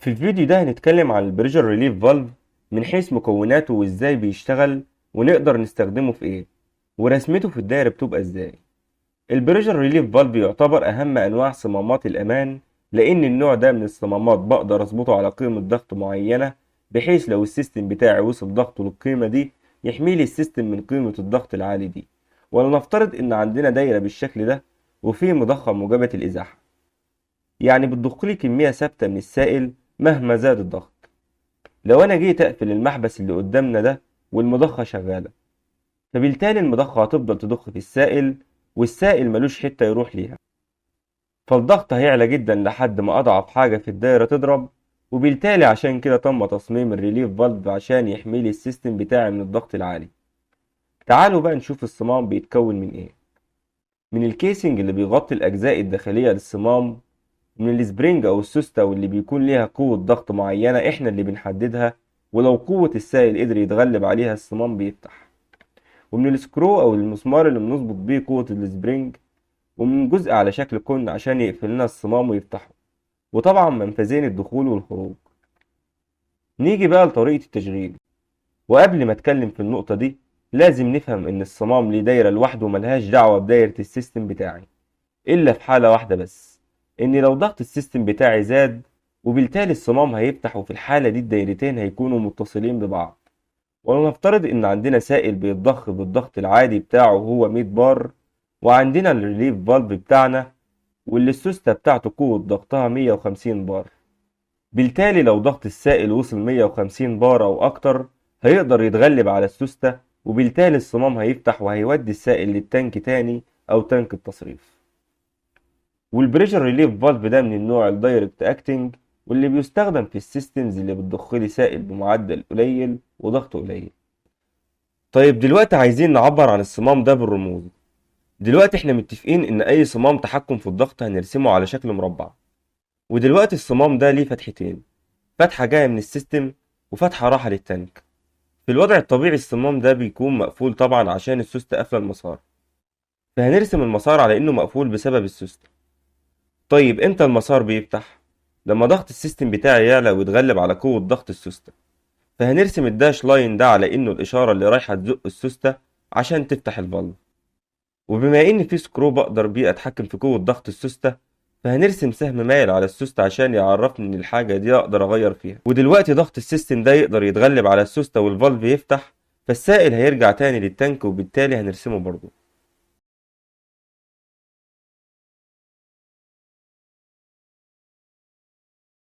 في الفيديو ده هنتكلم عن البريشر ريليف فالف من حيث مكوناته وازاي بيشتغل ونقدر نستخدمه في ايه، ورسمته في الدايرة بتبقى ازاي. البريشر ريليف فالف يعتبر اهم انواع صمامات الامان، لان النوع ده من الصمامات بقدر اظبطه على قيمة ضغط معينة، بحيث لو السيستم بتاعي وصل ضغطه للقيمة دي يحميلي السيستم من قيمة الضغط العالي دي. ولنفترض ان عندنا دايرة بالشكل ده وفيه مضخة موجبة الازاحة، يعني بتضخلي كمية ثابتة من السائل مهما زاد الضغط. لو انا جيت اقفل المحبس اللي قدامنا ده والمضخة شغالة، فبالتالي المضخة هتفضل تضخ في السائل، والسائل ملوش حتة يروح ليها، فالضغط هيعلى جدا لحد ما اضعف حاجة في الدايرة تضرب. وبالتالي عشان كده تم تصميم الريليف فالف عشان يحميلي السيستم بتاعي من الضغط العالي. تعالوا بقى نشوف الصمام بيتكون من ايه. من الكيسنج اللي بيغطي الاجزاء الداخلية للصمام، من السبرينج او السوستة واللي بيكون ليها قوة ضغط معينة احنا اللي بنحددها، ولو قوة السائل قدر يتغلب عليها الصمام بيفتح. ومن السكرو او المسمار اللي بنظبط بيه قوة السبرينج، ومن جزء على شكل كون عشان يقفل لنا الصمام ويفتحه، وطبعا منفذين الدخول والخروج. نيجي بقى لطريقة التشغيل، وقبل ما اتكلم في النقطة دي لازم نفهم ان الصمام ليه دايرة لوحده ملهاش دعوة بدايرة السيستم بتاعي، الا في حالة واحدة بس، ان لو ضغط السيستم بتاعي زاد، وبالتالي الصمام هيفتح، وفي الحالة دي الدايرتين هيكونوا متصلين ببعض. ولنفترض ان عندنا سائل بيتضخ بالضغط العادي بتاعه هو 100 بار، وعندنا الريليف فالف بتاعنا واللي السوستة بتاعته قوة ضغطها 150 بار. بالتالي لو ضغط السائل وصل 150 بار او اكتر، هيقدر يتغلب على السوستة، وبالتالي الصمام هيفتح وهيودي السائل للتانك تاني او تانك التصريف. والبريشر ريليف فالف ده من النوع الدايركت اكتنج، واللي بيستخدم في السيستمز اللي بتضخلي سائل بمعدل قليل وضغط قليل. طيب دلوقتي عايزين نعبر عن الصمام ده بالرموز. دلوقتي احنا متفقين ان اي صمام تحكم في الضغط هنرسمه على شكل مربع. ودلوقتي الصمام ده ليه فتحتين، فتحة جاية من السيستم وفتحة راحة للتانك. في الوضع الطبيعي الصمام ده بيكون مقفول طبعا عشان السوستة قافلة المسار، فهنرسم المسار على انه مقفول بسبب السوستة. طيب امتى المسار بيفتح؟ لما ضغط السيستم بتاعي يعلى ويتغلب على قوة ضغط السوستة، فهنرسم الداش لاين ده على انه الاشارة اللي رايحة تزق السوستة عشان تفتح الفالف. وبما ان في سكرو بقدر بيه اتحكم في قوة ضغط السوستة، فهنرسم سهم مايل على السوستة عشان يعرفني ان الحاجة دي اقدر اغير فيها. ودلوقتي ضغط السيستم ده يقدر يتغلب على السوستة والفالف يفتح، فالسائل هيرجع تاني للتانك، وبالتالي هنرسمه برضه.